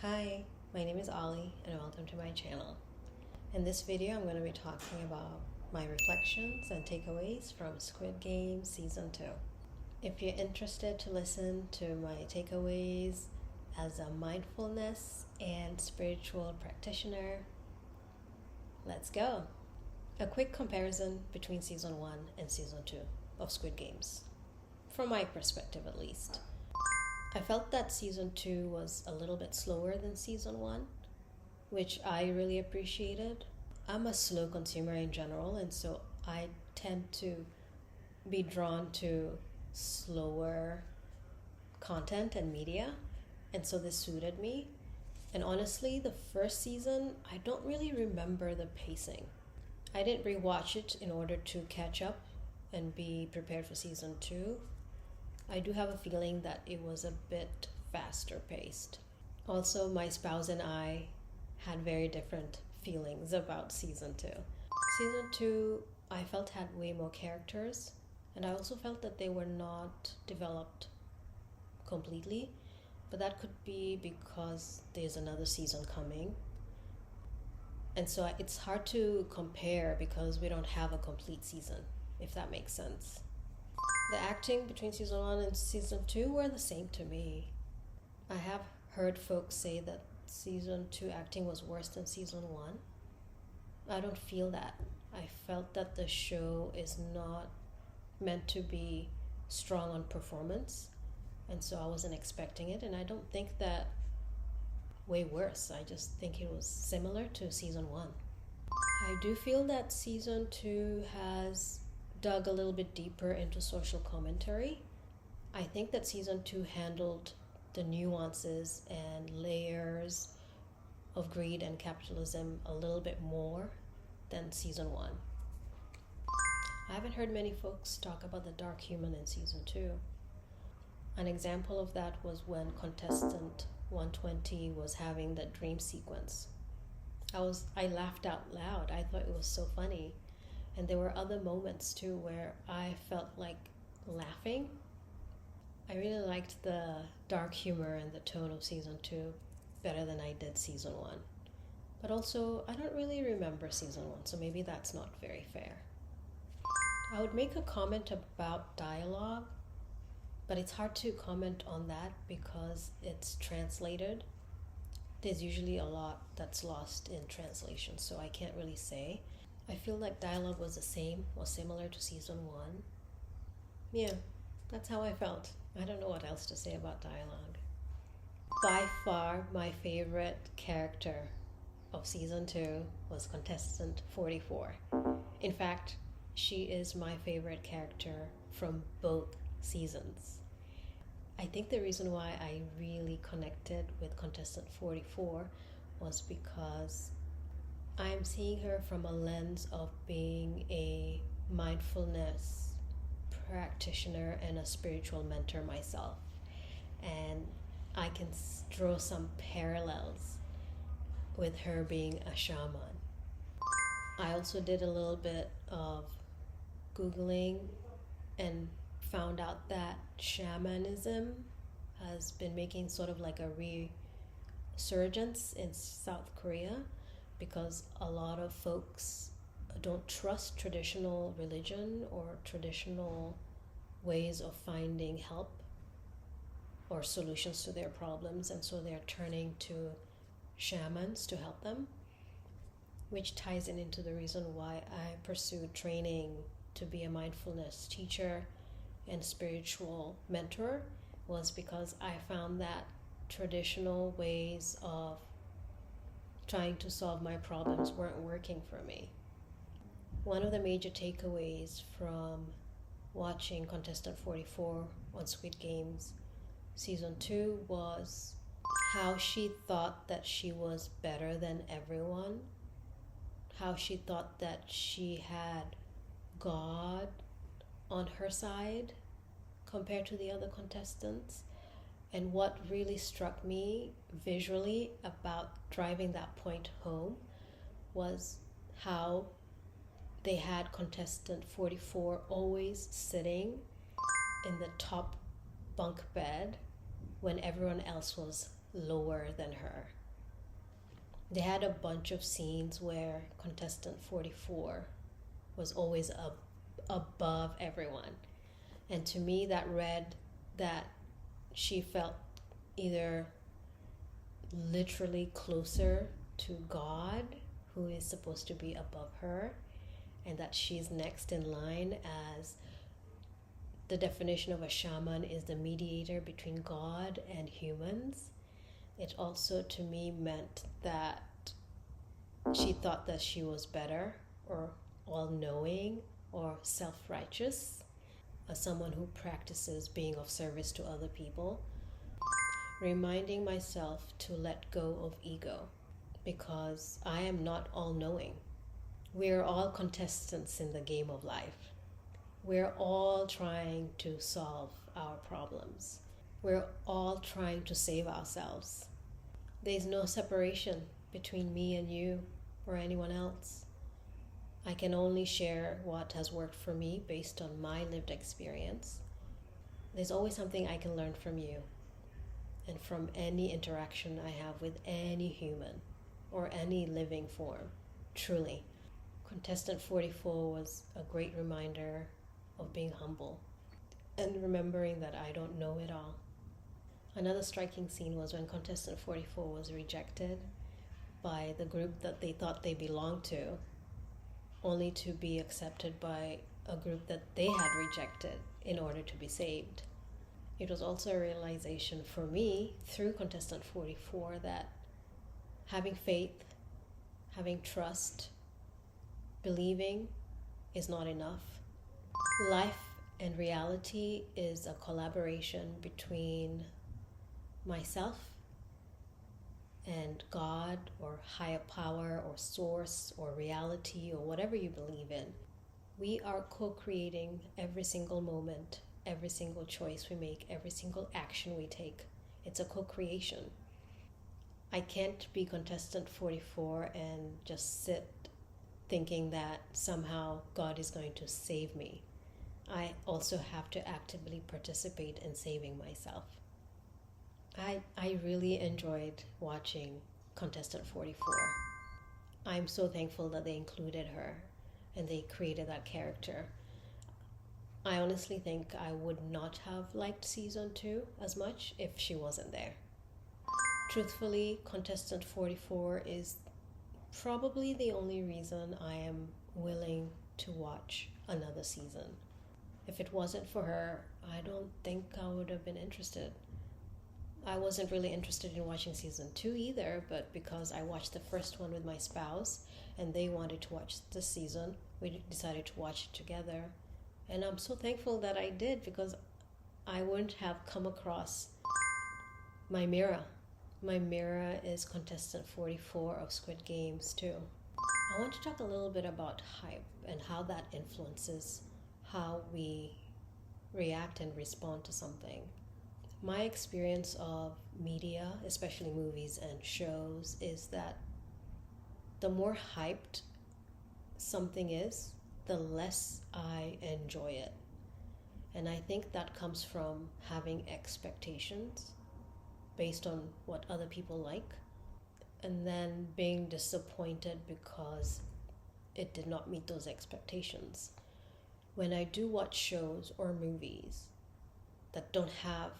Hi, my name is Ollie and welcome to my channel. In this video, I'm going to be talking about my reflections and takeaways from Squid Game Season 2. If you're interested to listen to my takeaways as a mindfulness and spiritual practitioner, let's go. A quick comparison between Season 1 and Season 2 of Squid Games, from my perspective at least. I felt that Season 2 was a little bit slower than Season 1, which I really appreciated. I'm a slow consumer in general, and so I tend to be drawn to slower content and media, and so this suited me. And honestly, the first season, I don't really remember the pacing. I didn't rewatch it in order to catch up and be prepared for Season 2. I do have a feeling that it was a bit faster paced. Also, my spouse and I had very different feelings about Season 2. Season 2, I felt had way more characters, and I also felt that they were not developed completely, but that could be because there's another season coming. And so it's hard to compare because we don't have a complete season, if that makes sense. The acting between Season 1 and Season 2 were the same to me. I have heard folks say that Season 2 acting was worse than Season 1. I don't feel that. I felt that the show is not meant to be strong on performance, and so I wasn't expecting it, and I don't think that way worse. I just think it was similar to Season 1. I do feel that Season 2 has dug a little bit deeper into social commentary. I think that Season 2 handled the nuances and layers of greed and capitalism a little bit more than Season 1. I haven't heard many folks talk about the dark human in Season 2. An example of that was when contestant 120 was having the dream sequence. I laughed out loud. I thought it was so funny. And there were other moments too where I felt like laughing. I really liked the dark humor and the tone of Season 2 better than I did Season 1. But also, I don't really remember Season 1, so maybe that's not very fair. I would make a comment about dialogue, but it's hard to comment on that because it's translated. There's usually a lot that's lost in translation, so I can't really say. I feel like dialogue was the same or similar to Season 1. Yeah, that's how I felt. I don't know what else to say about dialogue. By far, my favorite character of Season 2 was contestant 44. In fact, she is my favorite character from both seasons. I think the reason why I really connected with contestant 44 was because I'm seeing her from a lens of being a mindfulness practitioner and a spiritual mentor myself. And I can draw some parallels with her being a shaman. I also did a little bit of Googling and found out that shamanism has been making sort of like a resurgence in South Korea, because a lot of folks don't trust traditional religion or traditional ways of finding help or solutions to their problems, and so they're turning to shamans to help them, which ties into the reason why I pursued training to be a mindfulness teacher and spiritual mentor, was because I found that traditional ways of trying to solve my problems weren't working for me. One of the major takeaways from watching contestant 44 on Squid Games Season 2 was how she thought that she was better than everyone, how she thought that she had God on her side compared to the other contestants. And what really struck me visually about driving that point home was how they had contestant 44 always sitting in the top bunk bed when everyone else was lower than her. They had a bunch of scenes where contestant 44 was always above everyone. And to me, that read that she felt either literally closer to God, who is supposed to be above her, and that she's next in line, as the definition of a shaman is the mediator between God and humans. It also to me meant that she thought that she was better or all-knowing or self-righteous, as someone who practices being of service to other people, reminding myself to let go of ego, because I am not all-knowing. We're all contestants in the game of life. We're all trying to solve our problems. We're all trying to save ourselves. There's no separation between me and you or anyone else. I can only share what has worked for me based on my lived experience. There's always something I can learn from you and from any interaction I have with any human or any living form. Truly, contestant 44 was a great reminder of being humble and remembering that I don't know it all. Another striking scene was when contestant 44 was rejected by the group that they thought they belonged to, only to be accepted by a group that they had rejected in order to be saved. It was also a realization for me through contestant 44 that having faith, having trust, believing is not enough. Life and reality is a collaboration between myself and God or higher power or source or reality or whatever you believe in. We are co-creating every single moment, every single choice we make, every single action we take. It's a co-creation. I can't be contestant 44 and just sit thinking that somehow God is going to save me. I also have to actively participate in saving myself. I really enjoyed watching contestant 44. I'm so thankful that they included her and they created that character. I honestly think I would not have liked season 2 as much if she wasn't there. Truthfully, contestant 44 is probably the only reason I am willing to watch another season. If it wasn't for her, I don't think I would have been interested. I wasn't really interested in watching season 2 either, but because I watched the first one with my spouse and they wanted to watch this season, we decided to watch it together. And I'm so thankful that I did, because I wouldn't have come across my mirror. My mirror is contestant 44 of Squid Games too. I want to talk a little bit about hype and how that influences how we react and respond to something. My experience of media, especially movies and shows, is that the more hyped something is, the less I enjoy it. And I think that comes from having expectations based on what other people like, and then being disappointed because it did not meet those expectations. When I do watch shows or movies that don't have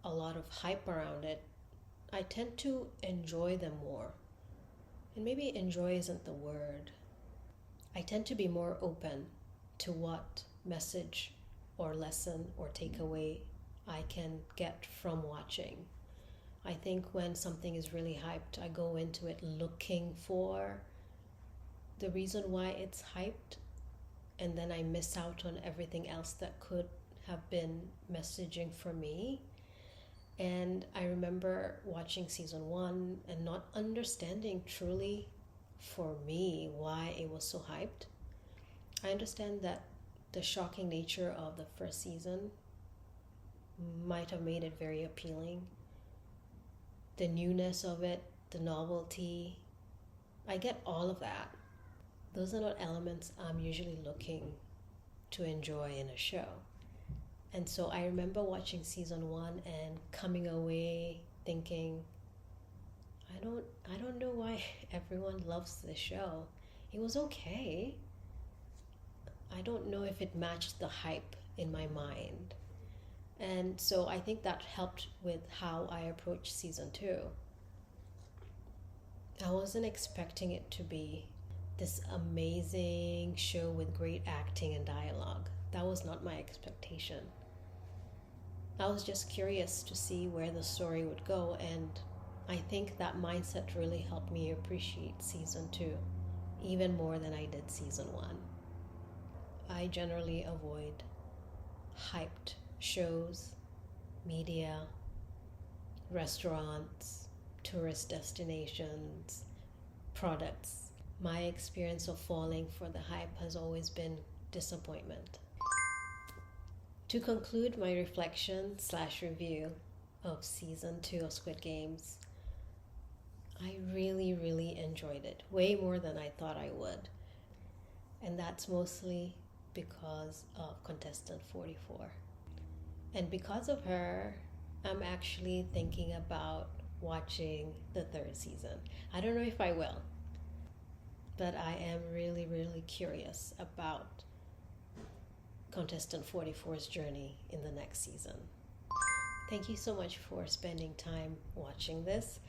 a lot of hype around it, I tend to enjoy them more. And maybe enjoy isn't the word. I tend to be more open to what message or lesson or takeaway I can get from watching. I think when something is really hyped, I go into it looking for the reason why it's hyped, and then I miss out on everything else that could have been messaging for me. And I remember watching season 1 and not understanding truly for me why it was so hyped. I understand that the shocking nature of the first season might have made it very appealing. The newness of it, the novelty, I get all of that. Those are not elements I'm usually looking to enjoy in a show. And so I remember watching season 1 and coming away thinking, I don't don't know why everyone loves this show. It was okay. I don't know if it matched the hype in my mind. And so I think that helped with how I approached season 2. I wasn't expecting it to be this amazing show with great acting and dialogue. That was not my expectation. I was just curious to see where the story would go, and I think that mindset really helped me appreciate season 2 even more than I did season 1. I generally avoid hyped shows, media, restaurants, tourist destinations, products. My experience of falling for the hype has always been disappointment. To conclude my reflection/review of season 2 of Squid Games, I really enjoyed it, way more than I thought I would. And that's mostly because of contestant 44. And because of her, I'm actually thinking about watching the 3rd season. I don't know if I will, but I am really curious about contestant 44's journey in the next season. Thank you so much for spending time watching this.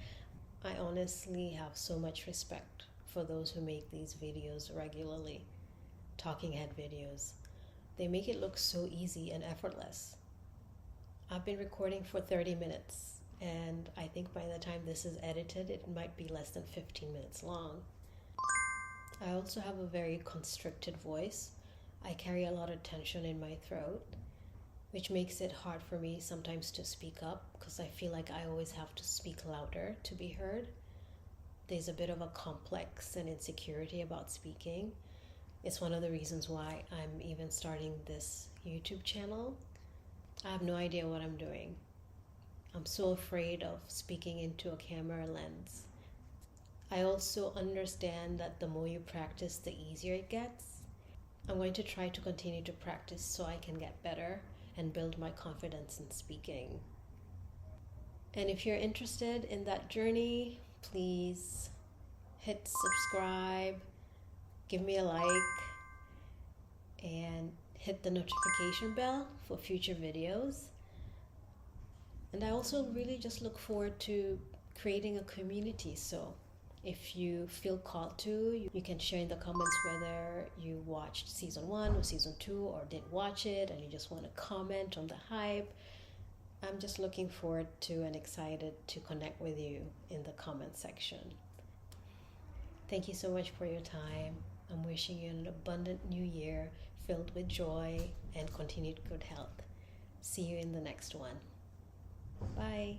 I honestly have so much respect for those who make these videos regularly, talking head videos. They make it look so easy and effortless. I've been recording for 30 minutes, and I think by the time this is edited, it might be less than 15 minutes long. I also have a very constricted voice. I carry a lot of tension in my throat, which makes it hard for me sometimes to speak up because I feel like I always have to speak louder to be heard. There's a bit of a complex and insecurity about speaking. It's one of the reasons why I'm even starting this YouTube channel. I have no idea what I'm doing. I'm so afraid of speaking into a camera lens. I also understand that the more you practice, the easier it gets. I'm going to try to continue to practice so I can get better and build my confidence in speaking. And if you're interested in that journey, please hit subscribe, give me a like, and hit the notification bell for future videos. And I also really just look forward to creating a community. So if you feel called to, you can share in the comments whether you watched season 1 or season 2 or did watch it and you just want to comment on the hype. I'm just looking forward to and excited to connect with you in the comment section. Thank you so much for your time. I'm wishing you an abundant new year filled with joy and continued good health. See you in the next one. Bye.